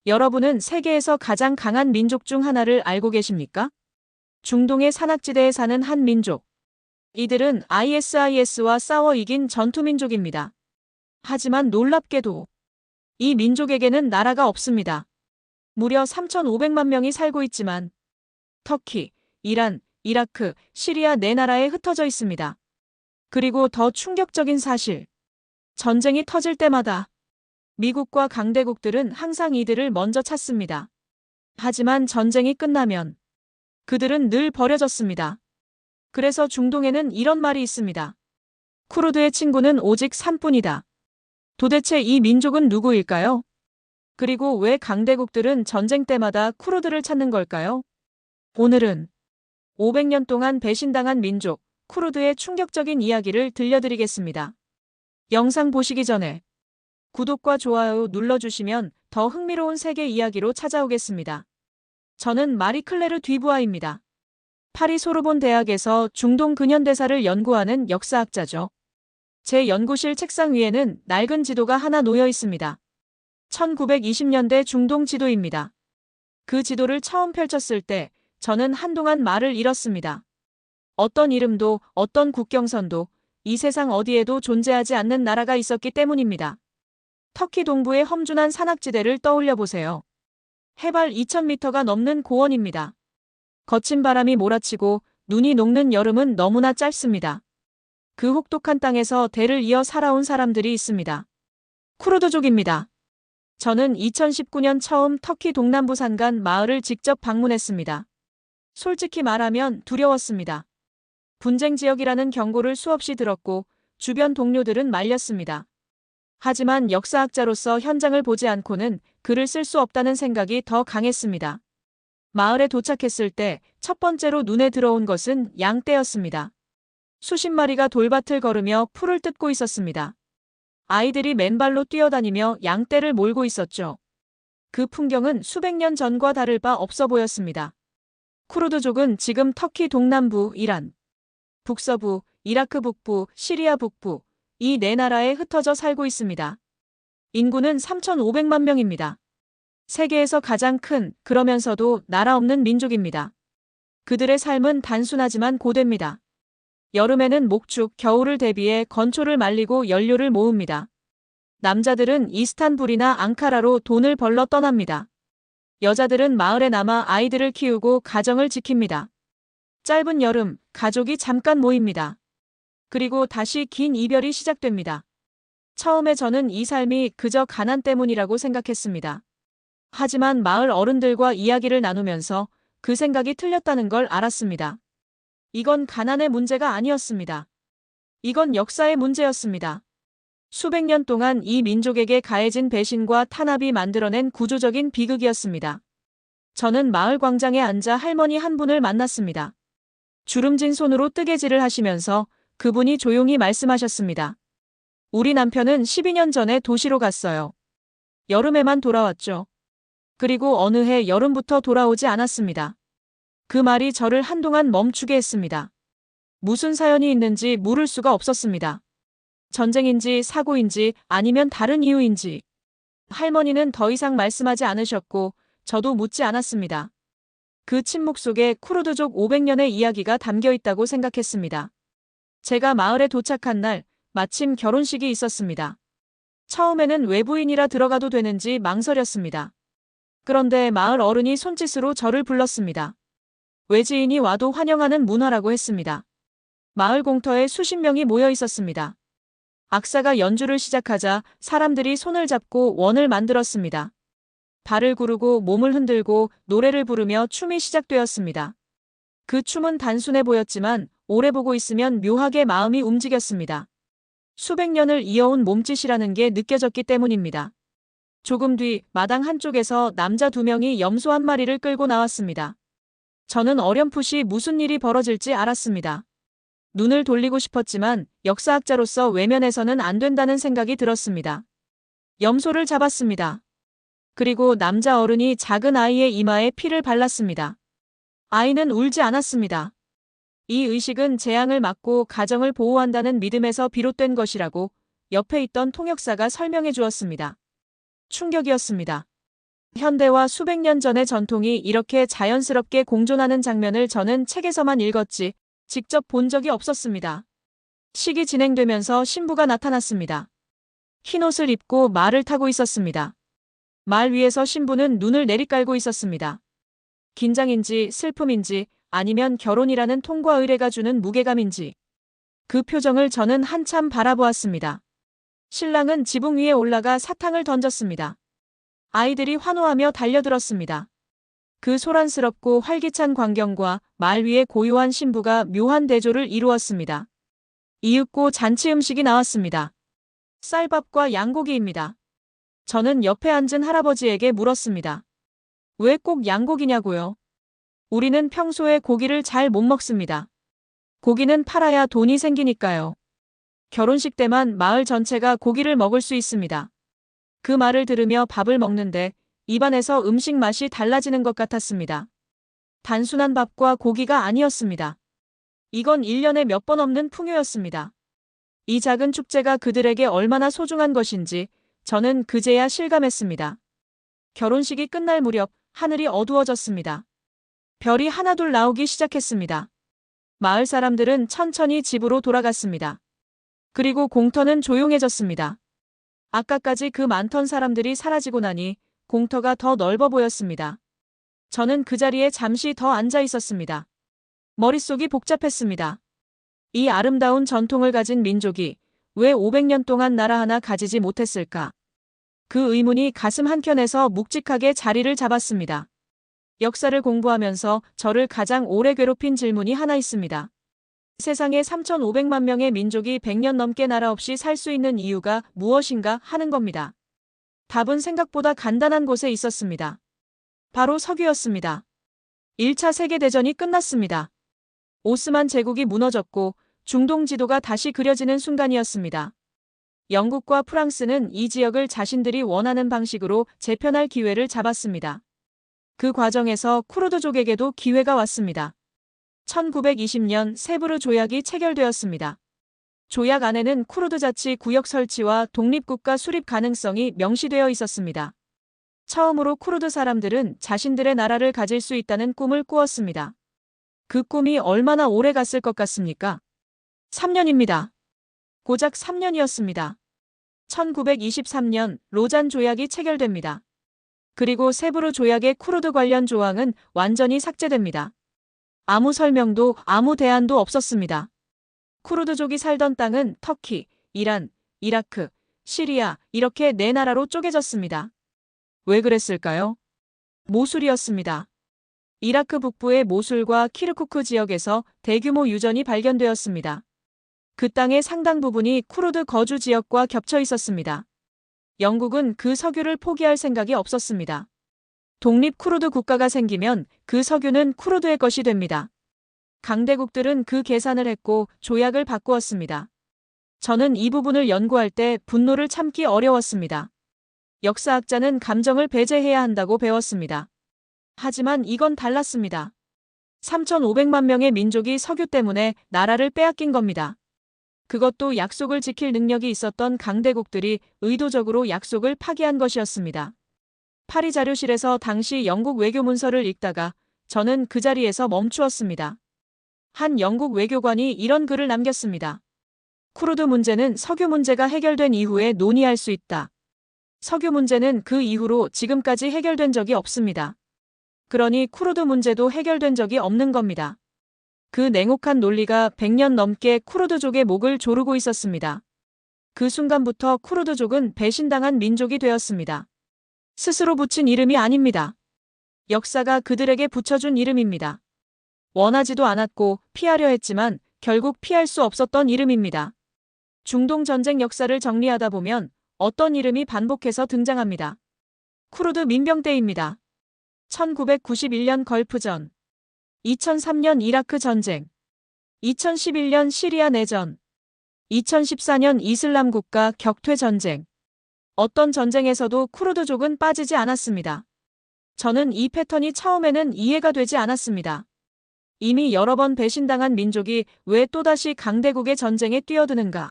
여러분은 세계에서 가장 강한 민족 중 하나를 알고 계십니까? 중동의 산악지대에 사는 한 민족. 이들은 ISIS와 싸워 이긴 전투민족입니다. 하지만 놀랍게도 이 민족에게는 나라가 없습니다. 무려 3,500만 명이 살고 있지만 터키, 이란, 이라크, 시리아 네 나라에 흩어져 있습니다. 그리고 더 충격적인 사실. 전쟁이 터질 때마다 미국과 강대국들은 항상 이들을 먼저 찾습니다. 하지만 전쟁이 끝나면 그들은 늘 버려졌습니다. 그래서 중동에는 이런 말이 있습니다. 쿠르드의 친구는 오직 산뿐이다. 도대체 이 민족은 누구일까요? 그리고 왜 강대국들은 전쟁 때마다 쿠르드를 찾는 걸까요? 오늘은 500년 동안 배신당한 민족, 쿠르드의 충격적인 이야기를 들려드리겠습니다. 영상 보시기 전에 구독과 좋아요 눌러주시면 더 흥미로운 세계 이야기로 찾아오겠습니다. 저는 마리 클레르 듀부아입니다. 파리 소르본 대학에서 중동 근현대사를 연구하는 역사학자죠. 제 연구실 책상 위에는 낡은 지도가 하나 놓여 있습니다. 1920년대 중동 지도입니다. 그 지도를 처음 펼쳤을 때 저는 한동안 말을 잃었습니다. 어떤 이름도 어떤 국경선도 이 세상 어디에도 존재하지 않는 나라가 있었기 때문입니다. 터키 동부의 험준한 산악지대를 떠올려 보세요. 해발 2,000m가 넘는 고원입니다. 거친 바람이 몰아치고 눈이 녹는 여름은 너무나 짧습니다. 그 혹독한 땅에서 대를 이어 살아온 사람들이 있습니다. 쿠르드족입니다. 저는 2019년 처음 터키 동남부 산간 마을을 직접 방문했습니다. 솔직히 말하면 두려웠습니다. 분쟁 지역이라는 경고를 수없이 들었고 주변 동료들은 말렸습니다. 하지만 역사학자로서 현장을 보지 않고는 글을 쓸 수 없다는 생각이 더 강했습니다. 마을에 도착했을 때 첫 번째로 눈에 들어온 것은 양떼였습니다. 수십 마리가 돌밭을 걸으며 풀을 뜯고 있었습니다. 아이들이 맨발로 뛰어다니며 양떼를 몰고 있었죠. 그 풍경은 수백 년 전과 다를 바 없어 보였습니다. 쿠르드족은 지금 터키 동남부, 이란, 북서부, 이라크 북부, 시리아 북부, 이 네 나라에 흩어져 살고 있습니다. 인구는 3,500만 명입니다. 세계에서 가장 큰, 그러면서도 나라 없는 민족입니다. 그들의 삶은 단순하지만 고됩니다. 여름에는 목축, 겨울을 대비해 건초를 말리고 연료를 모읍니다. 남자들은 이스탄불이나 앙카라로 돈을 벌러 떠납니다. 여자들은 마을에 남아 아이들을 키우고 가정을 지킵니다. 짧은 여름, 가족이 잠깐 모입니다. 그리고 다시 긴 이별이 시작됩니다. 처음에 저는 이 삶이 그저 가난 때문이라고 생각했습니다. 하지만 마을 어른들과 이야기를 나누면서 그 생각이 틀렸다는 걸 알았습니다. 이건 가난의 문제가 아니었습니다. 이건 역사의 문제였습니다. 수백 년 동안 이 민족에게 가해진 배신과 탄압이 만들어낸 구조적인 비극이었습니다. 저는 마을 광장에 앉아 할머니 한 분을 만났습니다. 주름진 손으로 뜨개질을 하시면서 그분이 조용히 말씀하셨습니다. 우리 남편은 12년 전에 도시로 갔어요. 여름에만 돌아왔죠. 그리고 어느 해 여름부터 돌아오지 않았습니다. 그 말이 저를 한동안 멈추게 했습니다. 무슨 사연이 있는지 물을 수가 없었습니다. 전쟁인지 사고인지 아니면 다른 이유인지. 할머니는 더 이상 말씀하지 않으셨고 저도 묻지 않았습니다. 그 침묵 속에 쿠르드족 500년의 이야기가 담겨 있다고 생각했습니다. 제가 마을에 도착한 날 마침 결혼식이 있었습니다. 처음에는 외부인이라 들어가도 되는지 망설였습니다. 그런데 마을 어른이 손짓으로 저를 불렀습니다. 외지인이 와도 환영하는 문화라고 했습니다. 마을 공터에 수십 명이 모여 있었습니다. 악사가 연주를 시작하자 사람들이 손을 잡고 원을 만들었습니다. 발을 구르고 몸을 흔들고 노래를 부르며 춤이 시작되었습니다. 그 춤은 단순해 보였지만 오래 보고 있으면 묘하게 마음이 움직였습니다. 수백 년을 이어온 몸짓이라는 게 느껴졌기 때문입니다. 조금 뒤 마당 한쪽에서 남자 2명이 염소 한 마리를 끌고 나왔습니다. 저는 어렴풋이 무슨 일이 벌어질지 알았습니다. 눈을 돌리고 싶었지만 역사학자로서 외면해서는 안 된다는 생각이 들었습니다. 염소를 잡았습니다. 그리고 남자 어른이 작은 아이의 이마에 피를 발랐습니다. 아이는 울지 않았습니다. 이 의식은 재앙을 막고 가정을 보호한다는 믿음에서 비롯된 것이라고 옆에 있던 통역사가 설명해 주었습니다. 충격이었습니다. 현대와 수백 년 전의 전통이 이렇게 자연스럽게 공존하는 장면을 저는 책에서만 읽었지 직접 본 적이 없었습니다. 식이 진행되면서 신부가 나타났습니다. 흰옷을 입고 말을 타고 있었습니다. 말 위에서 신부는 눈을 내리깔고 있었습니다. 긴장인지 슬픔인지 아니면 결혼이라는 통과 의례가 주는 무게감인지 그 표정을 저는 한참 바라보았습니다. 신랑은 지붕 위에 올라가 사탕을 던졌습니다. 아이들이 환호하며 달려들었습니다. 그 소란스럽고 활기찬 광경과 말 위에 고요한 신부가 묘한 대조를 이루었습니다. 이윽고 잔치 음식이 나왔습니다. 쌀밥과 양고기입니다. 저는 옆에 앉은 할아버지에게 물었습니다. 왜 꼭 양고기냐고요? 우리는 평소에 고기를 잘 못 먹습니다. 고기는 팔아야 돈이 생기니까요. 결혼식 때만 마을 전체가 고기를 먹을 수 있습니다. 그 말을 들으며 밥을 먹는데 입안에서 음식 맛이 달라지는 것 같았습니다. 단순한 밥과 고기가 아니었습니다. 이건 1년에 몇 번 없는 풍요였습니다. 이 작은 축제가 그들에게 얼마나 소중한 것인지 저는 그제야 실감했습니다. 결혼식이 끝날 무렵 하늘이 어두워졌습니다. 별이 하나둘 나오기 시작했습니다. 마을 사람들은 천천히 집으로 돌아갔습니다. 그리고 공터는 조용해졌습니다. 아까까지 그 많던 사람들이 사라지고 나니 공터가 더 넓어 보였습니다. 저는 그 자리에 잠시 더 앉아 있었습니다. 머릿속이 복잡했습니다. 이 아름다운 전통을 가진 민족이 왜 500년 동안 나라 하나 가지지 못했을까? 그 의문이 가슴 한켠에서 묵직하게 자리를 잡았습니다. 역사를 공부하면서 저를 가장 오래 괴롭힌 질문이 하나 있습니다. 세상에 3,500만 명의 민족이 100년 넘게 나라 없이 살 수 있는 이유가 무엇인가 하는 겁니다. 답은 생각보다 간단한 곳에 있었습니다. 바로 석유였습니다. 1차 세계대전이 끝났습니다. 오스만 제국이 무너졌고 중동 지도가 다시 그려지는 순간이었습니다. 영국과 프랑스는 이 지역을 자신들이 원하는 방식으로 재편할 기회를 잡았습니다. 그 과정에서 쿠르드족에게도 기회가 왔습니다. 1920년 세브르 조약이 체결되었습니다. 조약 안에는 쿠르드 자치 구역 설치와 독립국가 수립 가능성이 명시되어 있었습니다. 처음으로 쿠르드 사람들은 자신들의 나라를 가질 수 있다는 꿈을 꾸었습니다. 그 꿈이 얼마나 오래 갔을 것 같습니까? 3년입니다. 고작 3년이었습니다. 1923년 로잔 조약이 체결됩니다. 그리고 세브르 조약의 쿠르드 관련 조항은 완전히 삭제됩니다. 아무 설명도 아무 대안도 없었습니다. 쿠르드족이 살던 땅은 터키, 이란, 이라크, 시리아 이렇게 네 나라로 쪼개졌습니다. 왜 그랬을까요? 모술이었습니다. 이라크 북부의 모술과 키르쿠크 지역에서 대규모 유전이 발견되었습니다. 그 땅의 상당 부분이 쿠르드 거주 지역과 겹쳐 있었습니다. 영국은 그 석유를 포기할 생각이 없었습니다. 독립 쿠르드 국가가 생기면 그 석유는 쿠르드의 것이 됩니다. 강대국들은 그 계산을 했고 조약을 바꾸었습니다. 저는 이 부분을 연구할 때 분노를 참기 어려웠습니다. 역사학자는 감정을 배제해야 한다고 배웠습니다. 하지만 이건 달랐습니다. 3,500만 명의 민족이 석유 때문에 나라를 빼앗긴 겁니다. 그것도 약속을 지킬 능력이 있었던 강대국들이 의도적으로 약속을 파기한 것이었습니다. 파리 자료실에서 당시 영국 외교 문서를 읽다가 저는 그 자리에서 멈추었습니다. 한 영국 외교관이 이런 글을 남겼습니다. 쿠르드 문제는 석유 문제가 해결된 이후에 논의할 수 있다. 석유 문제는 그 이후로 지금까지 해결된 적이 없습니다. 그러니 쿠르드 문제도 해결된 적이 없는 겁니다. 그 냉혹한 논리가 100년 넘게 쿠르드족의 목을 조르고 있었습니다. 그 순간부터 쿠르드족은 배신당한 민족이 되었습니다. 스스로 붙인 이름이 아닙니다. 역사가 그들에게 붙여준 이름입니다. 원하지도 않았고 피하려 했지만 결국 피할 수 없었던 이름입니다. 중동 전쟁 역사를 정리하다 보면 어떤 이름이 반복해서 등장합니다. 쿠르드 민병 때입니다. 1991년 걸프전, 2003년 이라크 전쟁, 2011년 시리아 내전, 2014년 이슬람 국가 격퇴 전쟁. 어떤 전쟁에서도 쿠르드족은 빠지지 않았습니다. 저는 이 패턴이 처음에는 이해가 되지 않았습니다. 이미 여러 번 배신당한 민족이 왜 또다시 강대국의 전쟁에 뛰어드는가?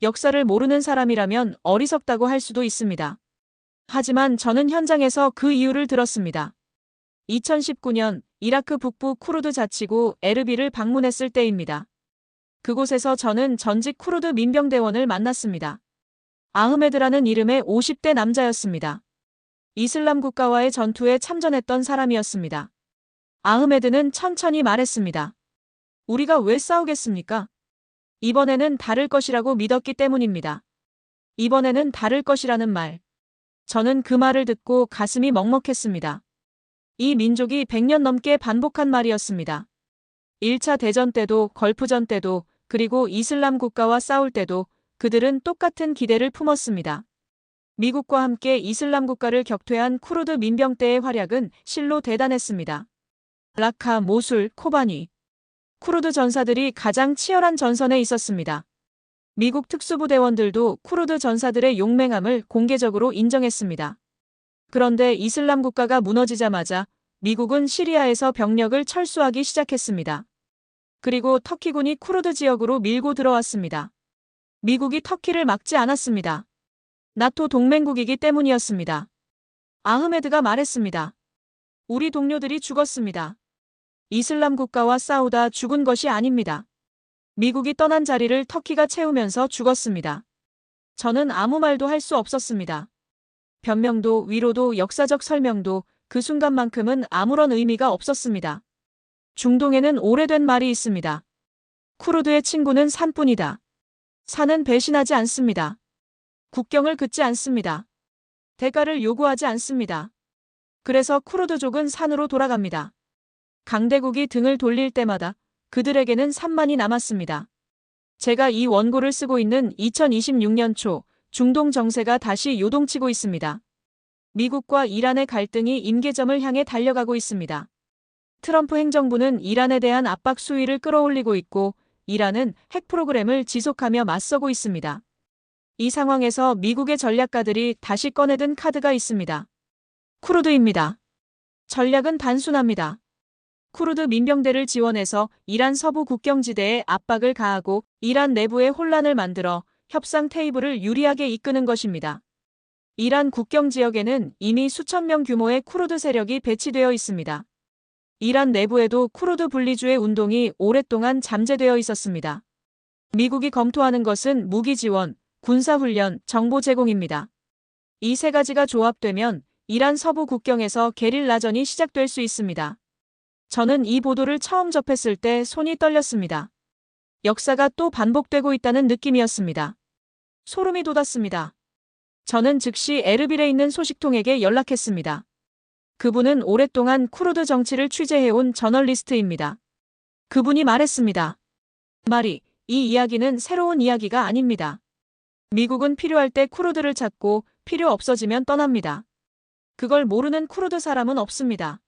역사를 모르는 사람이라면 어리석다고 할 수도 있습니다. 하지만 저는 현장에서 그 이유를 들었습니다. 2019년 이라크 북부 쿠르드 자치구 에르빌을 방문했을 때입니다. 그곳에서 저는 전직 쿠르드 민병대원을 만났습니다. 아흐메드라는 이름의 50대 남자였습니다. 이슬람 국가와의 전투에 참전했던 사람이었습니다. 아흐메드는 천천히 말했습니다. 우리가 왜 싸우겠습니까? 이번에는 다를 것이라고 믿었기 때문입니다. 이번에는 다를 것이라는 말. 저는 그 말을 듣고 가슴이 먹먹했습니다. 이 민족이 100년 넘게 반복한 말이었습니다. 1차 대전 때도, 걸프전 때도, 그리고 이슬람 국가와 싸울 때도 그들은 똑같은 기대를 품었습니다. 미국과 함께 이슬람 국가를 격퇴한 쿠르드 민병대의 활약은 실로 대단했습니다. 라카, 모술, 코바니. 쿠르드 전사들이 가장 치열한 전선에 있었습니다. 미국 특수부대원들도 쿠르드 전사들의 용맹함을 공개적으로 인정했습니다. 그런데 이슬람 국가가 무너지자마자 미국은 시리아에서 병력을 철수하기 시작했습니다. 그리고 터키군이 쿠르드 지역으로 밀고 들어왔습니다. 미국이 터키를 막지 않았습니다. 나토 동맹국이기 때문이었습니다. 아흐메드가 말했습니다. 우리 동료들이 죽었습니다. 이슬람 국가와 싸우다 죽은 것이 아닙니다. 미국이 떠난 자리를 터키가 채우면서 죽었습니다. 저는 아무 말도 할 수 없었습니다. 변명도 위로도 역사적 설명도 그 순간만큼은 아무런 의미가 없었습니다. 중동에는 오래된 말이 있습니다. 쿠르드의 친구는 산뿐이다. 산은 배신하지 않습니다. 국경을 긋지 않습니다. 대가를 요구하지 않습니다. 그래서 쿠르드족은 산으로 돌아갑니다. 강대국이 등을 돌릴 때마다 그들에게는 산만이 남았습니다. 제가 이 원고를 쓰고 있는 2026년 초 중동 정세가 다시 요동치고 있습니다. 미국과 이란의 갈등이 임계점을 향해 달려가고 있습니다. 트럼프 행정부는 이란에 대한 압박 수위를 끌어올리고 있고 이란은 핵 프로그램을 지속하며 맞서고 있습니다. 이 상황에서 미국의 전략가들이 다시 꺼내든 카드가 있습니다. 쿠르드입니다. 전략은 단순합니다. 쿠르드 민병대를 지원해서 이란 서부 국경지대에 압박을 가하고 이란 내부에 혼란을 만들어 협상 테이블을 유리하게 이끄는 것입니다. 이란 국경 지역에는 이미 수천 명 규모의 쿠르드 세력이 배치되어 있습니다. 이란 내부에도 쿠르드 분리주의 운동이 오랫동안 잠재되어 있었습니다. 미국이 검토하는 것은 무기 지원, 군사훈련, 정보 제공입니다. 이 세 가지가 조합되면 이란 서부 국경에서 게릴라전이 시작될 수 있습니다. 저는 이 보도를 처음 접했을 때 손이 떨렸습니다. 역사가 또 반복되고 있다는 느낌이었습니다. 소름이 돋았습니다. 저는 즉시 에르빌에 있는 소식통에게 연락했습니다. 그분은 오랫동안 쿠르드 정치를 취재해온 저널리스트입니다. 그분이 말했습니다. 이 이야기는 새로운 이야기가 아닙니다. 미국은 필요할 때 쿠르드를 찾고 필요 없어지면 떠납니다. 그걸 모르는 쿠르드 사람은 없습니다.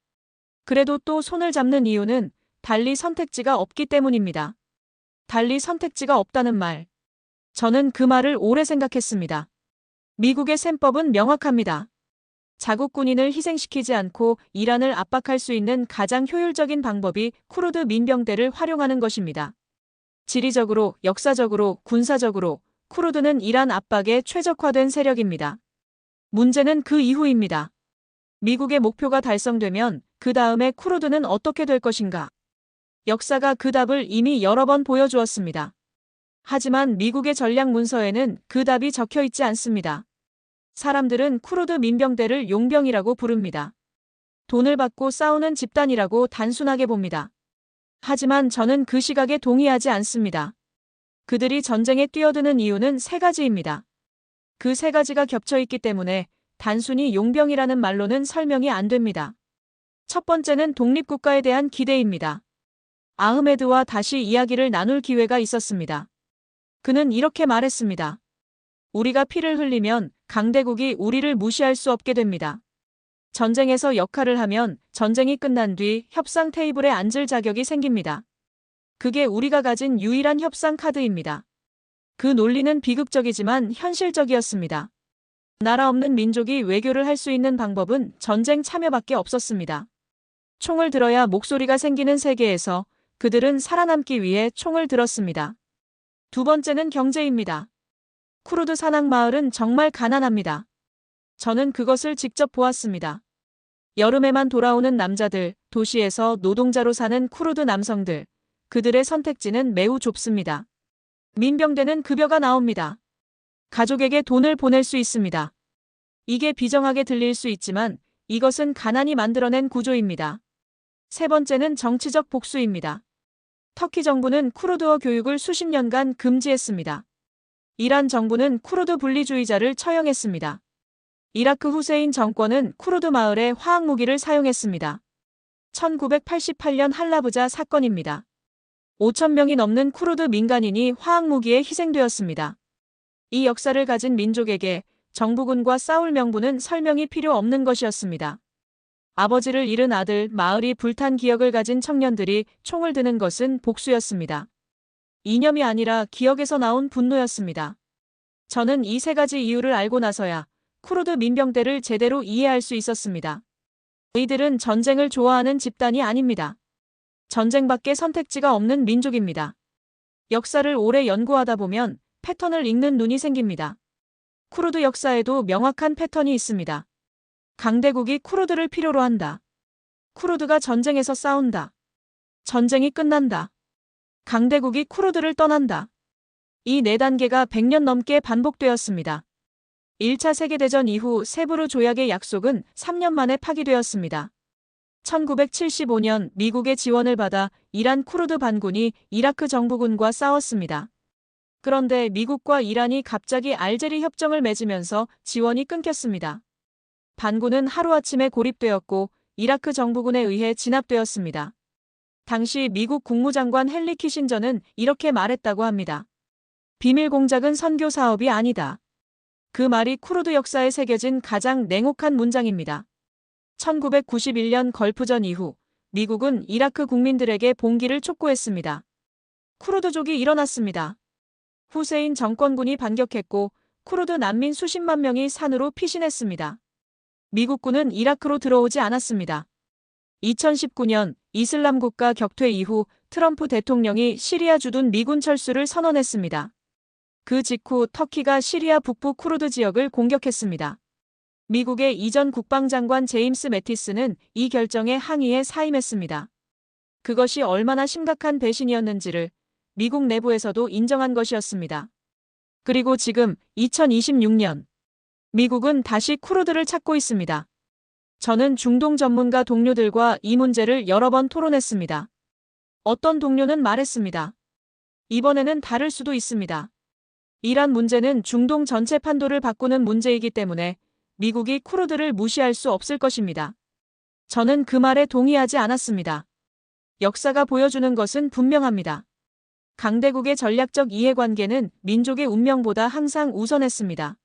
그래도 또 손을 잡는 이유는 달리 선택지가 없기 때문입니다. 달리 선택지가 없다는 말. 저는 그 말을 오래 생각했습니다. 미국의 셈법은 명확합니다. 자국 군인을 희생시키지 않고 이란을 압박할 수 있는 가장 효율적인 방법이 쿠르드 민병대를 활용하는 것입니다. 지리적으로, 역사적으로, 군사적으로 쿠르드는 이란 압박에 최적화된 세력입니다. 문제는 그 이후입니다. 미국의 목표가 달성되면 그 다음에 쿠르드는 어떻게 될 것인가? 역사가 그 답을 이미 여러 번 보여주었습니다. 하지만 미국의 전략 문서에는 그 답이 적혀 있지 않습니다. 사람들은 쿠르드 민병대를 용병이라고 부릅니다. 돈을 받고 싸우는 집단이라고 단순하게 봅니다. 하지만 저는 그 시각에 동의하지 않습니다. 그들이 전쟁에 뛰어드는 이유는 세 가지입니다. 그 세 가지가 겹쳐 있기 때문에 단순히 용병이라는 말로는 설명이 안 됩니다. 첫 번째는 독립국가에 대한 기대입니다. 아흐메드와 다시 이야기를 나눌 기회가 있었습니다. 그는 이렇게 말했습니다. 우리가 피를 흘리면 강대국이 우리를 무시할 수 없게 됩니다. 전쟁에서 역할을 하면 전쟁이 끝난 뒤 협상 테이블에 앉을 자격이 생깁니다. 그게 우리가 가진 유일한 협상 카드입니다. 그 논리는 비극적이지만 현실적이었습니다. 나라 없는 민족이 외교를 할 수 있는 방법은 전쟁 참여밖에 없었습니다. 총을 들어야 목소리가 생기는 세계에서 그들은 살아남기 위해 총을 들었습니다. 두 번째는 경제입니다. 쿠르드 산악 마을은 정말 가난합니다. 저는 그것을 직접 보았습니다. 여름에만 돌아오는 남자들, 도시에서 노동자로 사는 쿠르드 남성들, 그들의 선택지는 매우 좁습니다. 민병대는 급여가 나옵니다. 가족에게 돈을 보낼 수 있습니다. 이게 비정하게 들릴 수 있지만 이것은 가난이 만들어낸 구조입니다. 세 번째는 정치적 복수입니다. 터키 정부는 쿠르드어 교육을 수십 년간 금지했습니다. 이란 정부는 쿠르드 분리주의자를 처형했습니다. 이라크 후세인 정권은 쿠르드 마을에 화학무기를 사용했습니다. 1988년 할라브자 사건입니다. 5,000명이 넘는 쿠르드 민간인이 화학무기에 희생되었습니다. 이 역사를 가진 민족에게 정부군과 싸울 명분은 설명이 필요 없는 것이었습니다. 아버지를 잃은 아들, 마을이 불탄 기억을 가진 청년들이 총을 드는 것은 복수였습니다. 이념이 아니라 기억에서 나온 분노였습니다. 저는 이 세 가지 이유를 알고 나서야 쿠르드 민병대를 제대로 이해할 수 있었습니다. 이들은 전쟁을 좋아하는 집단이 아닙니다. 전쟁밖에 선택지가 없는 민족입니다. 역사를 오래 연구하다 보면 패턴을 읽는 눈이 생깁니다. 쿠르드 역사에도 명확한 패턴이 있습니다. 강대국이 쿠르드를 필요로 한다. 쿠르드가 전쟁에서 싸운다. 전쟁이 끝난다. 강대국이 쿠르드를 떠난다. 이 네 단계가 100년 넘게 반복되었습니다. 1차 세계대전 이후 세부르 조약의 약속은 3년 만에 파기되었습니다. 1975년 미국의 지원을 받아 이란 쿠르드 반군이 이라크 정부군과 싸웠습니다. 그런데 미국과 이란이 갑자기 알제리 협정을 맺으면서 지원이 끊겼습니다. 반군은 하루아침에 고립되었고 이라크 정부군에 의해 진압되었습니다. 당시 미국 국무장관 헨리 키신저는 이렇게 말했다고 합니다. 비밀 공작은 선교 사업이 아니다. 그 말이 쿠르드 역사에 새겨진 가장 냉혹한 문장입니다. 1991년 걸프전 이후 미국은 이라크 국민들에게 봉기를 촉구했습니다. 쿠르드족이 일어났습니다. 후세인 정권군이 반격했고 쿠르드 난민 수십만 명이 산으로 피신했습니다. 미국군은 이라크로 들어오지 않았습니다. 2019년 이슬람 국가 격퇴 이후 트럼프 대통령이 시리아 주둔 미군 철수를 선언했습니다. 그 직후 터키가 시리아 북부 쿠르드 지역을 공격했습니다. 미국의 이전 국방장관 제임스 매티스는 이 결정에 항의에 사임했습니다. 그것이 얼마나 심각한 배신이었는지를 미국 내부에서도 인정한 것이었습니다. 그리고 지금 2026년 미국은 다시 쿠르드를 찾고 있습니다. 저는 중동 전문가 동료들과 이 문제를 여러 번 토론했습니다. 어떤 동료는 말했습니다. 이번에는 다를 수도 있습니다. 이란 문제는 중동 전체 판도를 바꾸는 문제이기 때문에 미국이 쿠르드를 무시할 수 없을 것입니다. 저는 그 말에 동의하지 않았습니다. 역사가 보여주는 것은 분명합니다. 강대국의 전략적 이해관계는 민족의 운명보다 항상 우선했습니다.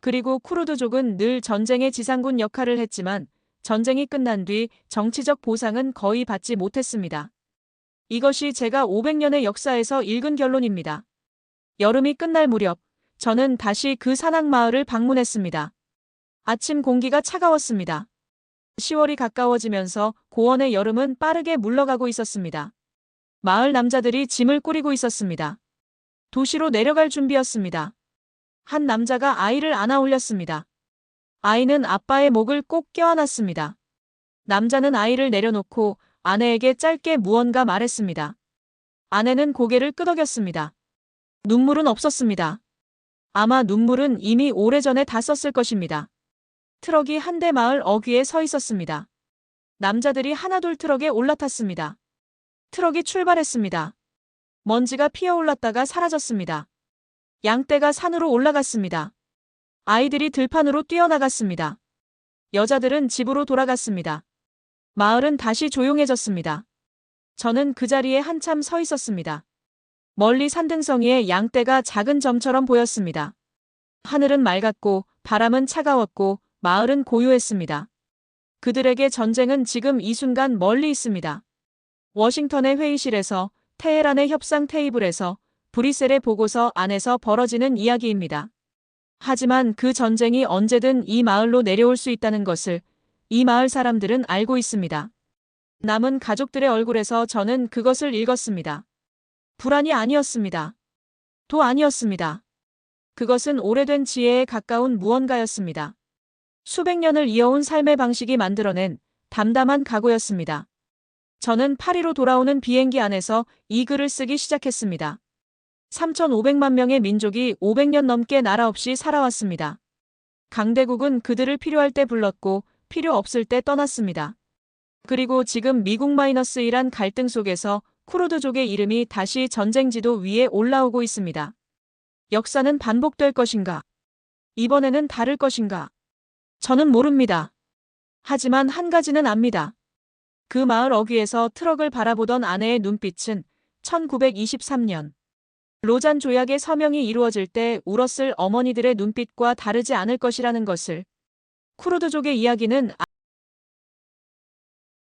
그리고 쿠르드족은 늘 전쟁의 지상군 역할을 했지만 전쟁이 끝난 뒤 정치적 보상은 거의 받지 못했습니다. 이것이 제가 500년의 역사에서 읽은 결론입니다. 여름이 끝날 무렵 저는 다시 그 산악 마을을 방문했습니다. 아침 공기가 차가웠습니다. 10월이 가까워지면서 고원의 여름은 빠르게 물러가고 있었습니다. 마을 남자들이 짐을 꾸리고 있었습니다. 도시로 내려갈 준비였습니다. 한 남자가 아이를 안아 올렸습니다. 아이는 아빠의 목을 꼭 껴안았습니다. 남자는 아이를 내려놓고 아내에게 짧게 무언가 말했습니다. 아내는 고개를 끄덕였습니다. 눈물은 없었습니다. 아마 눈물은 이미 오래전에 다 썼을 것입니다. 트럭이 한 대 마을 어귀에 서 있었습니다. 남자들이 하나둘 트럭에 올라탔습니다. 트럭이 출발했습니다. 먼지가 피어올랐다가 사라졌습니다. 양떼가 산으로 올라갔습니다. 아이들이 들판으로 뛰어나갔습니다. 여자들은 집으로 돌아갔습니다. 마을은 다시 조용해졌습니다. 저는 그 자리에 한참 서 있었습니다. 멀리 산등성이에 양떼가 작은 점처럼 보였습니다. 하늘은 맑았고 바람은 차가웠고 마을은 고요했습니다. 그들에게 전쟁은 지금 이 순간 멀리 있습니다. 워싱턴의 회의실에서, 테헤란의 협상 테이블에서, 브뤼셀의 보고서 안에서 벌어지는 이야기입니다. 하지만 그 전쟁이 언제든 이 마을로 내려올 수 있다는 것을 이 마을 사람들은 알고 있습니다. 남은 가족들의 얼굴에서 저는 그것을 읽었습니다. 불안이 아니었습니다. 도 아니었습니다. 그것은 오래된 지혜에 가까운 무언가였습니다. 수백 년을 이어온 삶의 방식이 만들어낸 담담한 각오였습니다. 저는 파리로 돌아오는 비행기 안에서 이 글을 쓰기 시작했습니다. 3,500만 명의 민족이 500년 넘게 나라 없이 살아왔습니다. 강대국은 그들을 필요할 때 불렀고 필요 없을 때 떠났습니다. 그리고 지금 미국-1한 갈등 속에서 쿠르드족의 이름이 다시 전쟁 지도 위에 올라오고 있습니다. 역사는 반복될 것인가? 이번에는 다를 것인가? 저는 모릅니다. 하지만 한 가지는 압니다. 그 마을 어귀에서 트럭을 바라보던 아내의 눈빛은 1923년 로잔 조약의 서명이 이루어질 때 울었을 어머니들의 눈빛과 다르지 않을 것이라는 것을. 쿠르드족의 이야기는